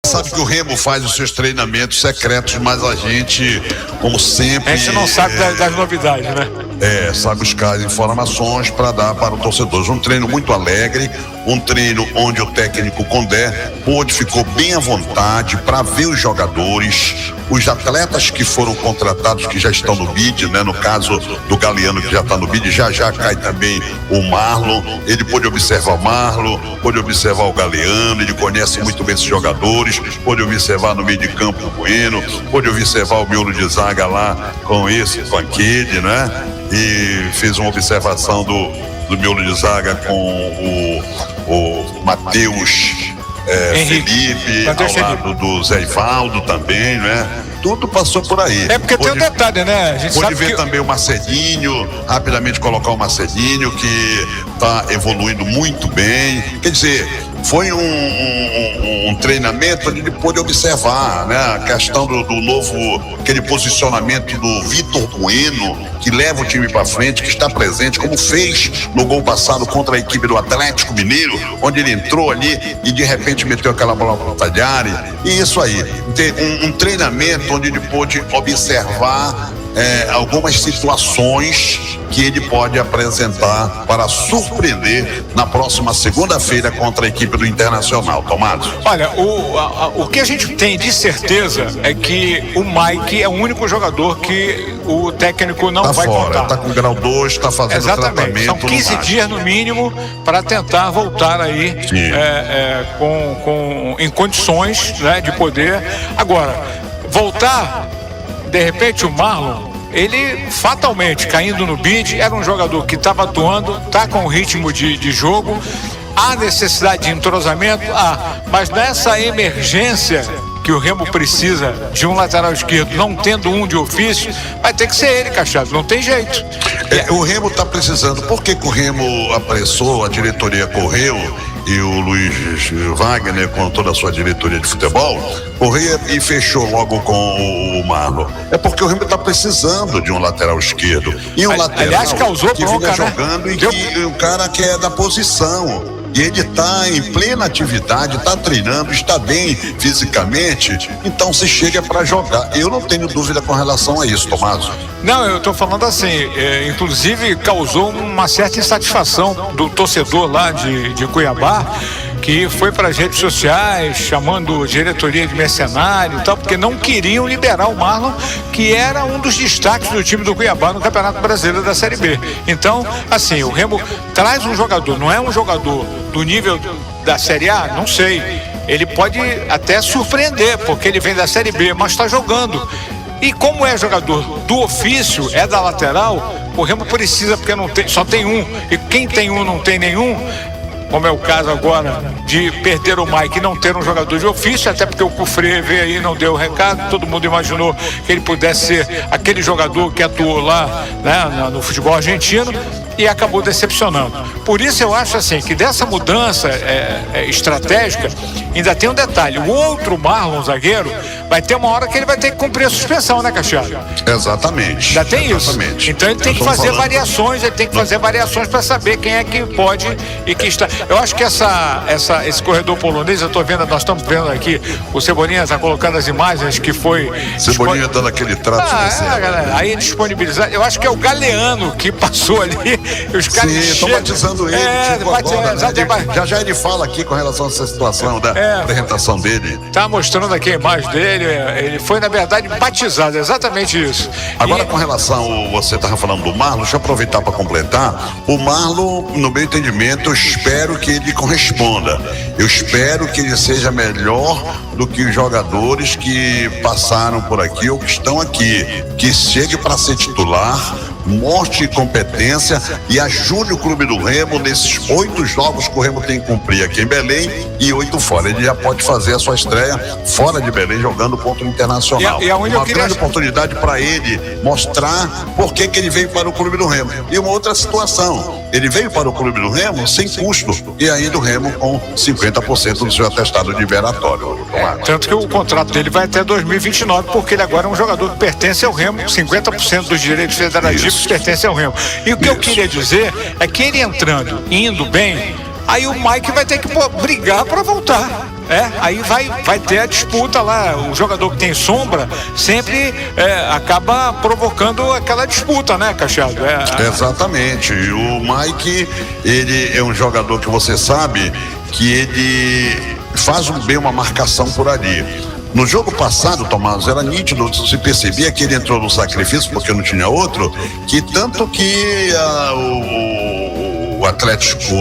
Sabe que o Remo faz os seus treinamentos secretos, mas a gente, como sempre... A gente não sabe das novidades, né? Sabe buscar informações para dar para o torcedor. Um treino muito alegre, um treino onde o técnico Condé ficou bem à vontade para ver os jogadores, os atletas que foram contratados, que já estão no bid, né? No caso do Galeano, que já está no bid, já cai também o Marlon. Ele pôde observar o Marlon, pôde observar o Galeano, ele conhece muito bem esses jogadores, pôde observar no meio de campo o Bueno, pôde observar o miolo de zaga lá com esse Panquede, né? E fez uma observação do miolo de zaga com o Matheus Felipe, ao lado do Zé Ivaldo também, né? Tudo passou por aí. Porque tem um detalhe, né? A gente pode sabe ver também o Marcelinho, rapidamente colocar o Marcelinho, que está evoluindo muito bem. Quer dizer, foi um treinamento onde ele pôde observar, né? A questão do novo, aquele posicionamento do Vitor Bueno, que leva o time para frente, que está presente, como fez no gol passado contra a equipe do Atlético Mineiro, onde ele entrou ali e de repente meteu aquela bola para o Tagliari. E isso aí, um treinamento onde ele pôde observar algumas situações que ele pode apresentar para surpreender na próxima segunda-feira contra a equipe do Internacional. Tomás. Olha, o que a gente tem de certeza é que o Mike é o único jogador que o técnico não vai contar. Está com grau 2, está fazendo tratamento. São 15 dias no mínimo para tentar voltar aí em condições, né, de poder. Agora, voltar, de repente o Marlon, ele fatalmente caindo no bid, era um jogador que estava atuando, está com ritmo de jogo, há necessidade de entrosamento, mas nessa emergência que o Remo precisa de um lateral esquerdo, não tendo um de ofício, vai ter que ser ele, Cachado, não tem jeito. O Remo está precisando. Por que o Remo apressou, a diretoria correu, e o Luiz Wagner, com toda a sua diretoria de futebol, correu e fechou logo com o Marlon? É porque o Remo está precisando de um lateral esquerdo. E um lateral, aliás, causou que bronca, vinha jogando, né? E o cara que é da posição. E ele está em plena atividade, está treinando, está bem fisicamente, então se chega para jogar. Eu não tenho dúvida com relação a isso, Tomás. Não, eu estou falando assim, inclusive causou uma certa insatisfação do torcedor lá de Cuiabá, que foi para as redes sociais, chamando diretoria de mercenário e tal, porque não queriam liberar o Marlon, que era um dos destaques do time do Cuiabá no Campeonato Brasileiro da Série B. Então, assim, o Remo traz um jogador, não é um jogador do nível da Série A, não sei. Ele pode até surpreender, porque ele vem da Série B, mas está jogando. E como é jogador do ofício, é da lateral, o Remo precisa, porque só tem um, e quem tem um não tem nenhum, como é o caso agora de perder o Mike e não ter um jogador de ofício, até porque o Cufré veio aí e não deu o recado, todo mundo imaginou que ele pudesse ser aquele jogador que atuou lá, né, no futebol argentino, e acabou decepcionando. Por isso eu acho assim, que dessa mudança estratégica, ainda tem um detalhe, o outro Marlon, zagueiro, vai ter uma hora que ele vai ter que cumprir a suspensão, né, Cachado? Exatamente. Já tem isso. Então ele tem que fazer variações, para saber quem é que pode e que está. Eu acho que esse corredor polonês, nós estamos vendo aqui, o Cebolinha está colocando as imagens que foi... Cebolinha dando aquele trato especial. Galera, aí disponibilizar, eu acho que é o Galeano que passou ali. Os caras estão batizando ele. Já ele fala aqui com relação a essa situação da apresentação dele. Tá mostrando aqui a imagem dele. Ele foi, na verdade, batizado, exatamente isso. Agora, com relação, você estava falando do Marlon, deixa eu aproveitar para completar. O Marlon, no meu entendimento, eu espero que ele corresponda. Eu espero que ele seja melhor do que os jogadores que passaram por aqui ou que estão aqui. Que chegue para ser titular, mostre competência e ajude o Clube do Remo nesses 8 jogos que o Remo tem que cumprir aqui em Belém e 8 fora. Ele já pode fazer a sua estreia fora de Belém jogando contra o Internacional. Uma grande oportunidade para ele mostrar por que ele veio para o Clube do Remo. E uma outra situação, ele veio para o Clube do Remo sem custo e ainda o Remo com 50% do seu atestado liberatório. Tanto que o contrato dele vai até 2029, porque ele agora é um jogador que pertence ao Remo, 50% dos direitos federativos pertence ao Remo. E o que eu queria dizer é que ele entrando, indo bem, aí o Mike vai ter que brigar para voltar. Aí vai ter a disputa lá. O jogador que tem sombra sempre acaba provocando aquela disputa, né, Cachado? Exatamente. E o Mike, ele é um jogador que você sabe que ele faz bem uma marcação por ali. No jogo passado, Tomás, era nítido, se percebia que ele entrou no sacrifício porque não tinha outro, que tanto que o Atlético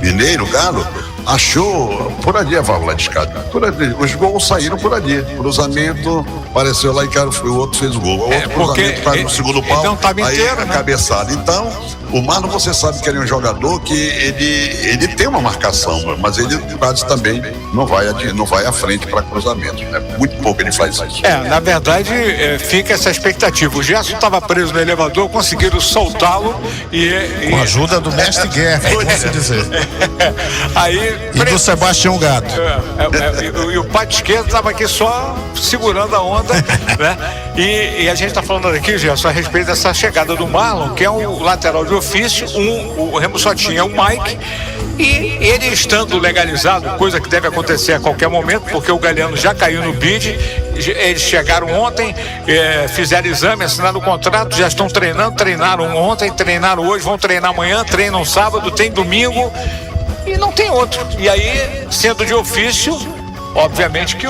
Mineiro, o Galo, achou por ali a válvula de escape. Por ali. Os gols saíram por ali. Cruzamento, apareceu lá e o outro fez o gol. O outro cruzamento tá no segundo pau, não tava aí inteiro, a né? cabeçada. Então, o Marlon, você sabe que ele é um jogador que ele tem uma marcação, mas ele quase também não vai à frente para cruzamento. Né? Muito pouco ele faz isso. Na verdade, fica essa expectativa. O Gerson estava preso no elevador, conseguiram soltá-lo com a ajuda do mestre Guerra, posso dizer. E do Sebastião Gato. E o pátio esquerdo estava aqui só segurando a onda, né? E a gente está falando aqui, Gerson, a respeito dessa chegada do Marlon, que é um lateral de ofício. O Remo só tinha o Mike, e ele estando legalizado, coisa que deve acontecer a qualquer momento, porque o Galeno já caiu no bid. Eles chegaram ontem, fizeram exame, assinaram o contrato, já estão treinando, treinaram ontem, treinaram hoje, vão treinar amanhã, treinam sábado, tem domingo e não tem outro. E aí, sendo de ofício, obviamente que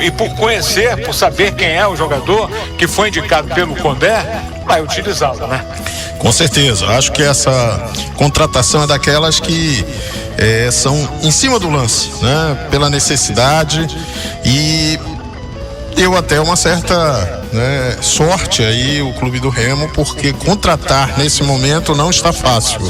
e por conhecer, por saber quem é o jogador que foi indicado pelo Condé, vai utilizá-lo, né? Com certeza, acho que essa contratação é daquelas que são em cima do lance, né? Pela necessidade, e deu até uma certa sorte aí o clube do Remo, porque contratar nesse momento não está fácil,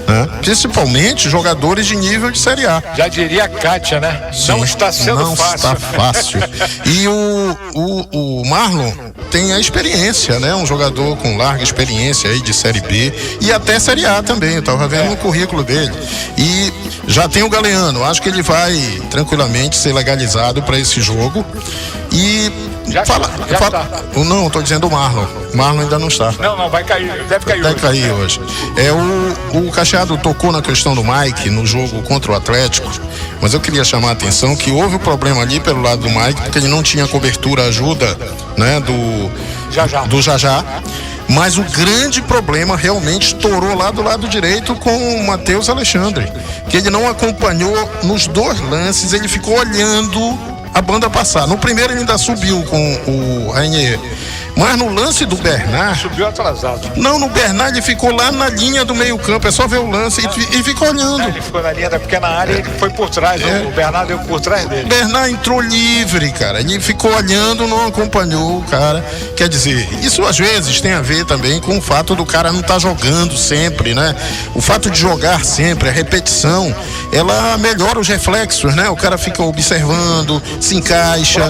né? Principalmente jogadores de nível de Série A. Já diria a Kátia, né? Sim, não está sendo fácil. Não está fácil. E o Marlon tem a experiência, né? Um jogador com larga experiência aí de Série B e até Série A também. Eu estava vendo o currículo dele. E já tem o Galeano. Acho que ele vai tranquilamente ser legalizado para esse jogo. E já tá. Não, estou dizendo o Marlon. O Marlon ainda não está. Não, vai cair. Deve cair hoje. O Cachado tocou na questão do Mike no jogo contra o Atlético, mas eu queria chamar a atenção que houve um problema ali pelo lado do Mike, porque ele não tinha cobertura, ajuda, né, do Jajá. Mas o grande problema realmente estourou lá do lado direito com o Matheus Alexandre, que ele não acompanhou nos dois lances, ele ficou olhando a banda passar. No primeiro ele ainda subiu com o Rainier, mas no lance do Bernard... Subiu atrasado. Não, no Bernard ele ficou lá na linha do meio campo, é só ver o lance e ficou olhando. Ele ficou na linha da pequena área e ele foi por trás, o Bernard deu por trás dele. O Bernard entrou livre, cara, ele ficou olhando, não acompanhou o cara. Quer dizer, isso às vezes tem a ver também com o fato do cara não estar jogando sempre, né? O fato de jogar sempre, a repetição, ela melhora os reflexos, né? O cara fica observando, se encaixa.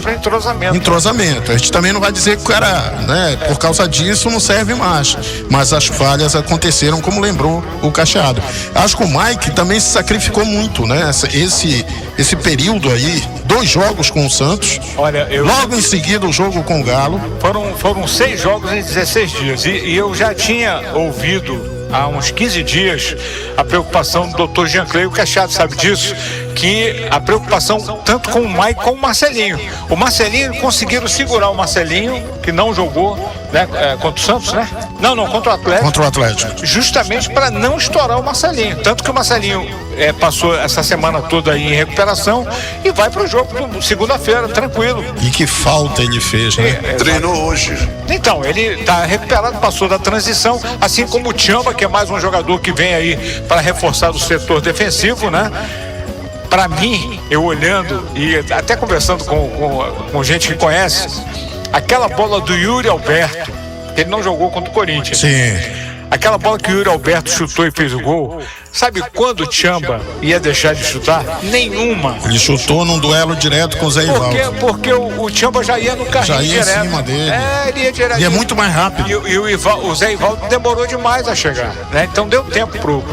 Entrosamento. A gente também não vai dizer que o cara, né, por causa disso não serve mais, mas as falhas aconteceram, como lembrou o Cachado. Acho que o Mike também se sacrificou muito, né? Esse período aí, 2 jogos com o Santos. Olha, logo em seguida o jogo com o Galo. Foram 6 jogos em 16 dias e eu já tinha ouvido há uns 15 dias a preocupação do Dr. Jean Clay, o Cachado sabe disso, que a preocupação tanto com o Mike como o Marcelinho. O Marcelinho, conseguiram segurar o Marcelinho, que não jogou, né, contra o Santos, né? Não, contra o Atlético. Contra o Atlético. Justamente para não estourar o Marcelinho. Tanto que o Marcelinho passou essa semana toda aí em recuperação e vai para o jogo segunda-feira, tranquilo. E que falta ele fez, né? Treinou hoje. Então, ele está recuperado, passou da transição, assim como o Tchamba, que é mais um jogador que vem aí para reforçar o setor defensivo, né? Para mim, eu olhando e até conversando com gente que conhece, aquela bola do Yuri Alberto, ele não jogou contra o Corinthians. Sim. Aquela bola que o Yuri Alberto chutou e fez o gol, sabe quando o Tchamba ia deixar de chutar? Nenhuma. Ele chutou num duelo direto com o Zé Ivaldo. Porque o Tchamba já ia no carrinho direto. Já ia em cima dele. Ele ia direto. E é muito mais rápido. E o Zé Ivaldo demorou demais a chegar, né? Então deu tempo pro...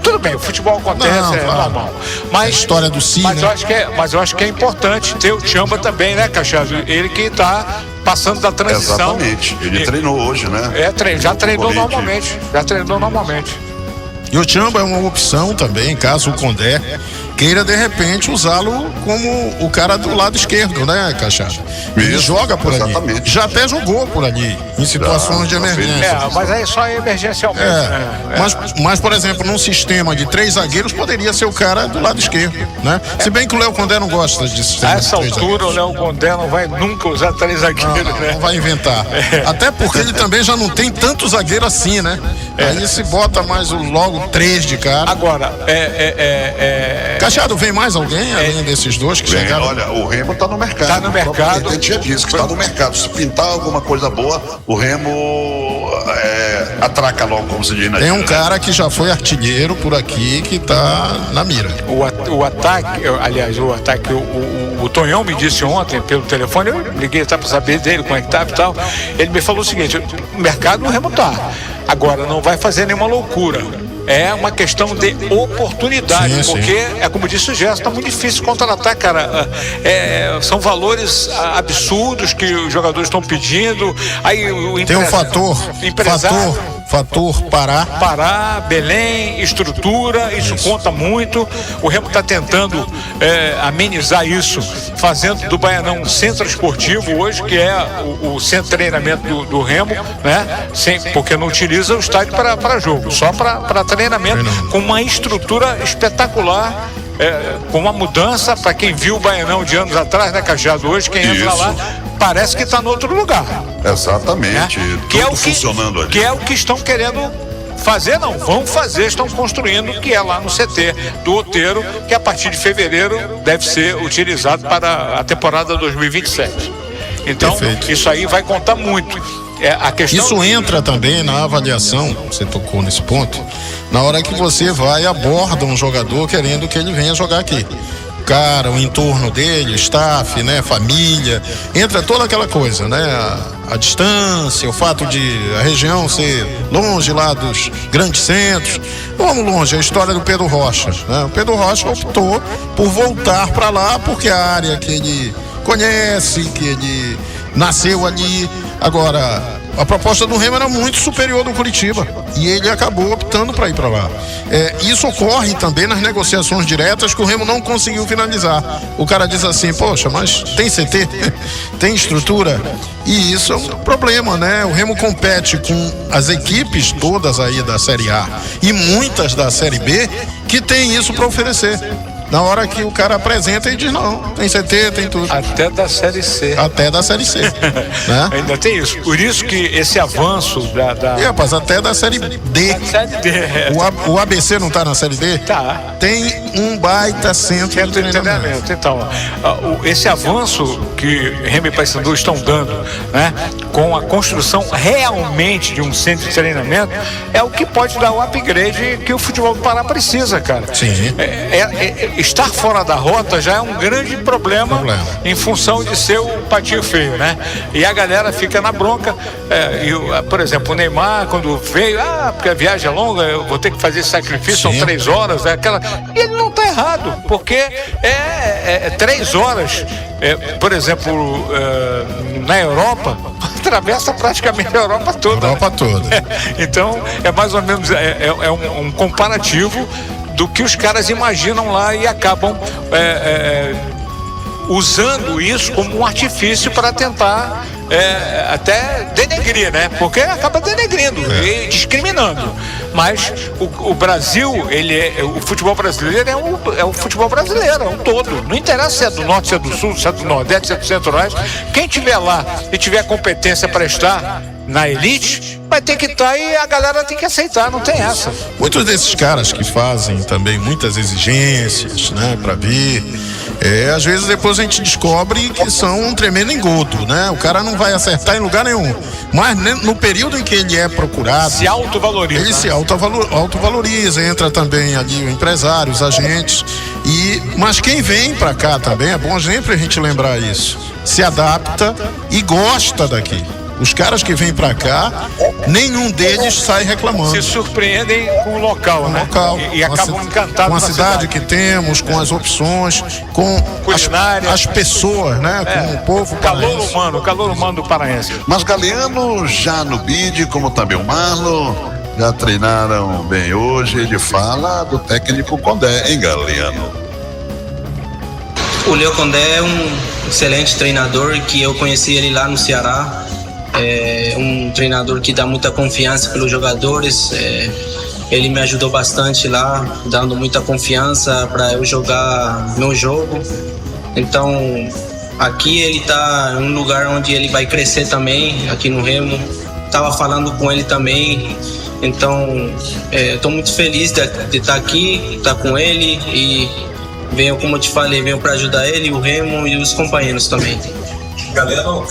Tudo bem, o futebol acontece, normal. Mas, a história do Sim, mas, né? eu acho que é importante ter o Tchamba também, né, Cachado? Ele que tá passando da transição. Exatamente. Ele treinou hoje, né? Já treinou normalmente. E o Tchamba é uma opção também, caso o Condé queira de repente usá-lo como o cara do lado esquerdo, né, Cachado? Ele joga por ali. Exatamente. Já até jogou por ali, em situações de emergência. Mas aí só emergencialmente. né? Mas, por exemplo, num sistema de 3 zagueiros, poderia ser o cara do lado esquerdo, né? Se bem que o Léo Condé não gosta de sistema A de essa 3 altura, o zagueiros. Léo Condé não vai nunca usar 3 zagueiros, né? Não vai inventar. Até porque ele também já não tem tanto zagueiro assim, né? Aí se bota mais logo 3 de cara. Agora, Cachado, vem mais alguém além desses dois que Bem, chegaram? olha, o Remo tá no mercado. Tá no mercado. O próprio presidente já disse que tá no mercado. Se pintar alguma coisa boa, o Remo atraca logo, como se diz na Tem um gíria, cara que já foi artilheiro por aqui que tá na mira. o ataque, aliás, o Tonhão me disse ontem pelo telefone, eu liguei para saber dele, como é que tá e tal. Ele me falou o seguinte: o mercado no Remo tá. Agora, não vai fazer nenhuma loucura. É uma questão de oportunidade, Sim, porque é como disse o Gerson, tá muito difícil contratar, cara. São valores absurdos que os jogadores estão pedindo. Aí o Tem um fator Pará. Belém, estrutura, isso conta muito. O Remo está tentando amenizar isso, fazendo do Baianão um centro esportivo hoje, que é o centro de treinamento do Remo, né? Porque não utiliza o estádio para jogo, só para treinamento, com uma estrutura espetacular. Com uma mudança, para quem viu o Baianão de anos atrás, né, Cajado? Hoje, quem entra Isso. lá, parece que está em outro lugar. Exatamente. Tudo funcionando ali. Que é o que estão querendo fazer, não, vão fazer, estão construindo, que é lá no CT do Outeiro, que a partir de fevereiro deve ser utilizado para a temporada 2027. Então, Perfeito. isso aí vai contar muito. A questão... Isso entra também na avaliação, você tocou nesse ponto, na hora que você vai e aborda um jogador querendo que ele venha jogar aqui. Cara, o entorno dele, staff, né, família, entra toda aquela coisa, né, a distância, o fato de a região ser longe lá dos grandes centros. Vamos longe, a história do Pedro Rocha, né? O Pedro Rocha optou por voltar para lá porque a área que ele conhece, que ele nasceu ali. Agora, a proposta do Remo era muito superior do Curitiba e ele acabou optando para ir para lá. Isso ocorre também nas negociações diretas que o Remo não conseguiu finalizar. O cara diz assim: poxa, mas tem CT, tem estrutura, e isso é um problema, né? O Remo compete com as equipes todas aí da Série A e muitas da Série B que tem isso para oferecer. Na hora que o cara apresenta, ele diz: não, tem CT, tem tudo. Até da Série C. Até da Série C, né? Ainda tem isso. Por isso que esse avanço da... E, rapaz, até da Série D. Série D. O ABC não tá na Série D? Tá. Tem um baita centro de treinamento. Então, esse avanço que Remo e Paysandu estão dando, né, com a construção realmente de um centro de treinamento, é o que pode dar o upgrade que o futebol do Pará precisa, cara. Sim. Estar fora da rota já é um grande problema. Em função de ser o patinho feio, né? E a galera fica na bronca. Por exemplo, o Neymar, quando veio, porque a viagem é longa, eu vou ter que fazer esse sacrifício, Sim. são 3 horas, e ele não está errado, porque 3 horas, por exemplo, na Europa, atravessa praticamente a Europa toda. Europa toda. Então, é mais ou menos um comparativo do que os caras imaginam lá e acabam usando isso como um artifício para tentar até denegrir, né? Porque acaba denegrindo e discriminando. Mas o Brasil, o futebol brasileiro é o futebol brasileiro, é um todo. Não interessa se é do norte, se é do sul, se é do nordeste, se é do centro-oeste. Quem tiver lá e tiver competência para estar na elite, vai ter que estar e a galera tem que aceitar, não tem essa. Muitos desses caras que fazem também muitas exigências, né, pra vir, às vezes depois a gente descobre que são um tremendo engodo, né? O cara não vai acertar em lugar nenhum. Mas no período em que ele é procurado, se autovaloriza. Ele se autovaloriza, entra também ali o empresário, os agentes. Mas quem vem pra cá também, é bom sempre a gente lembrar isso, se adapta e gosta daqui. Os caras que vêm pra cá, nenhum deles sai reclamando. Se surpreendem com o local, né? E acabam encantados com a cidade que temos, com as opções, com as pessoas, né? Com o povo paraense. O calor humano do paraense. Mas Galeano já no BID, como também o Marlon, já treinaram bem hoje. Ele fala do técnico Condé, hein, Galeano? O Léo Condé é um excelente treinador que eu conheci ele lá no Ceará. É um treinador que dá muita confiança pelos jogadores. Ele me ajudou bastante lá, dando muita confiança para eu jogar meu jogo. Então, aqui ele está em um lugar onde ele vai crescer também, aqui no Remo. Estava falando com ele também. Então, estou muito feliz de estar aqui, estar com ele e venho, como eu te falei, venho para ajudar ele, o Remo e os companheiros também. Galeno,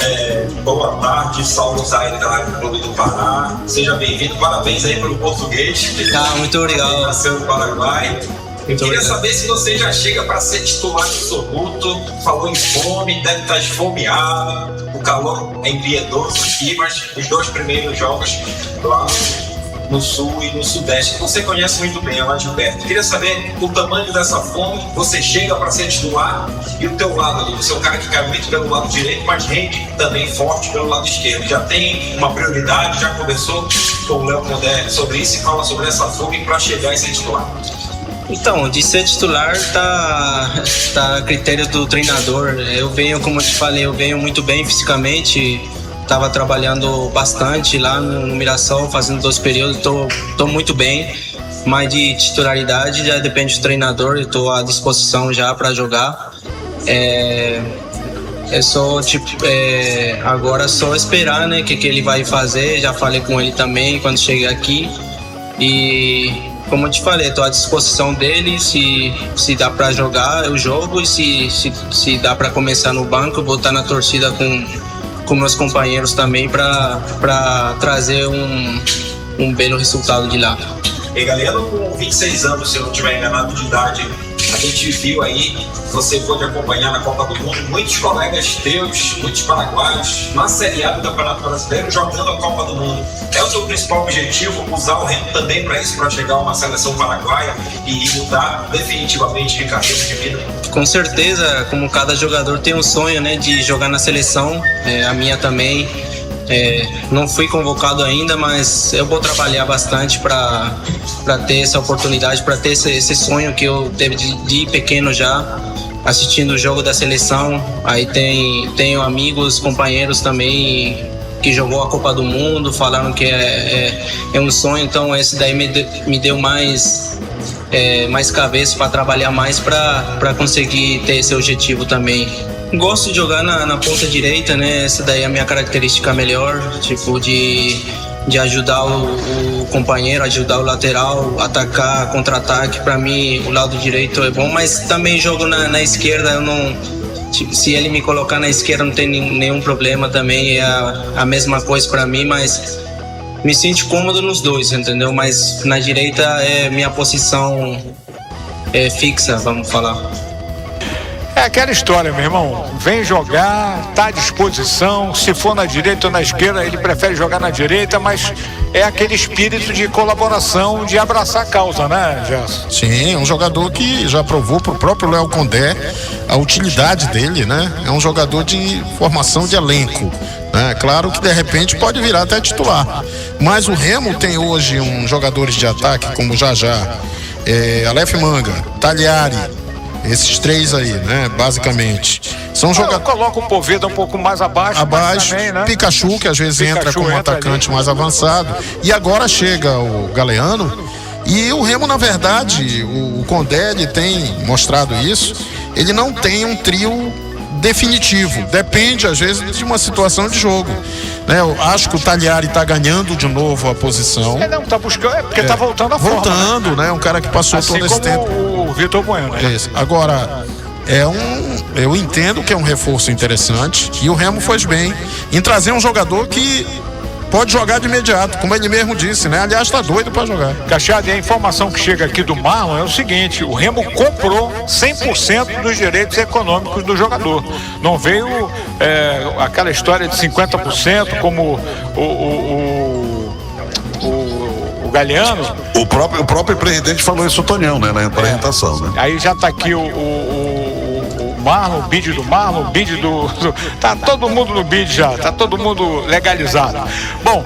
boa tarde, Saulo Zaire da Rádio Clube do Pará. Seja bem-vindo, parabéns aí pelo português. Muito obrigado. Nasceu no Paraguai. Eu queria saber se você já chega para ser titular absoluto. Falou em fome, deve estar esfomeado. O calor é impiedoso aqui, mas os 2 primeiros jogos lá no sul e no sudeste, você conhece muito bem, é lá de perto. Eu queria saber o tamanho dessa fome, você chega para ser titular e o teu lado ali, você é um cara que cai muito pelo lado direito, mas rende também forte pelo lado esquerdo. Já tem uma prioridade, já conversou com o Léo Condé sobre isso e fala sobre essa fome para chegar e ser titular? Então, de ser titular tá a critério do treinador. Eu venho, como eu te falei, eu venho muito bem fisicamente. Estava trabalhando bastante lá no Mirassol, fazendo 2 períodos, tô muito bem, mas de titularidade já depende do treinador, eu estou à disposição já para jogar. Agora é só esperar, né, que ele vai fazer. Já falei com ele também quando cheguei aqui e, como eu te falei, estou à disposição dele. Se dá para jogar, eu jogo, e se dá para começar no banco, eu vou estar na torcida com meus companheiros também para trazer um belo resultado de lá. E Galeno, com 26 anos, se eu não estiver enganado de idade, a gente viu aí, você pôde acompanhar na Copa do Mundo, muitos colegas teus, muitos paraguaios, na Série A do Campeonato Brasileiro, jogando a Copa do Mundo. É o seu principal objetivo usar o Remo também para isso, para chegar a uma seleção paraguaia e mudar definitivamente de carreira de vida? Com certeza, como cada jogador tem um sonho, né, de jogar na seleção, a minha também. Não fui convocado ainda, mas eu vou trabalhar bastante para ter essa oportunidade, para ter esse sonho que eu teve de pequeno já, assistindo o jogo da seleção. Aí tenho amigos, companheiros também que jogou a Copa do Mundo, falaram que é um sonho, então esse daí me deu mais cabeça para trabalhar mais para conseguir ter esse objetivo também. Gosto de jogar na ponta direita, né? Essa daí é a minha característica melhor, tipo de ajudar o companheiro, ajudar o lateral, atacar, contra-ataque. Para mim, o lado direito é bom, mas também jogo na esquerda. Eu não, se ele me colocar na esquerda, não tem nenhum problema também. É a mesma coisa para mim, mas me sinto cômodo nos dois, entendeu? Mas na direita é minha posição fixa, vamos falar. É aquela história, meu irmão. Vem jogar, tá à disposição. Se for na direita ou na esquerda, ele prefere jogar na direita, mas é aquele espírito de colaboração, de abraçar a causa, né, Gerson? Sim, é um jogador que já provou pro próprio Léo Condé a utilidade dele, né? É um jogador de formação de elenco. Claro que de repente pode virar até titular. Mas o Remo tem hoje jogadores de ataque como Jajá, Aleph Manga, Talhari. Esses 3 aí, né, basicamente. São jogadores. Coloca o Poveda um pouco mais abaixo. Também, né? Pikachu, que às vezes entra como atacante mais avançado. E agora chega o Galeano. E o Remo, na verdade, o Condé, ele tem mostrado isso. Ele não tem um trio definitivo. Depende, às vezes, de uma situação de jogo. Eu acho que o Talhari tá ganhando de novo a posição. Não, tá buscando, porque tá voltando a forma. Voltando, né? Um cara que passou assim todo esse tempo. O Vitor Bueno. Né? Agora, eu entendo que é um reforço interessante e o Remo fez bem em trazer um jogador que pode jogar de imediato, como ele mesmo disse, né? Aliás, tá doido para jogar. Cachado, e a informação que chega aqui do Marlon é o seguinte: o Remo comprou 100% dos direitos econômicos do jogador. Não veio aquela história de 50% como o Galeano. O próprio presidente falou isso, o Tonhão, né, na apresentação, né? Aí já tá aqui o Marlon, o bid do Marlon, o bid do... Tá todo mundo no bid já, tá todo mundo legalizado. Bom,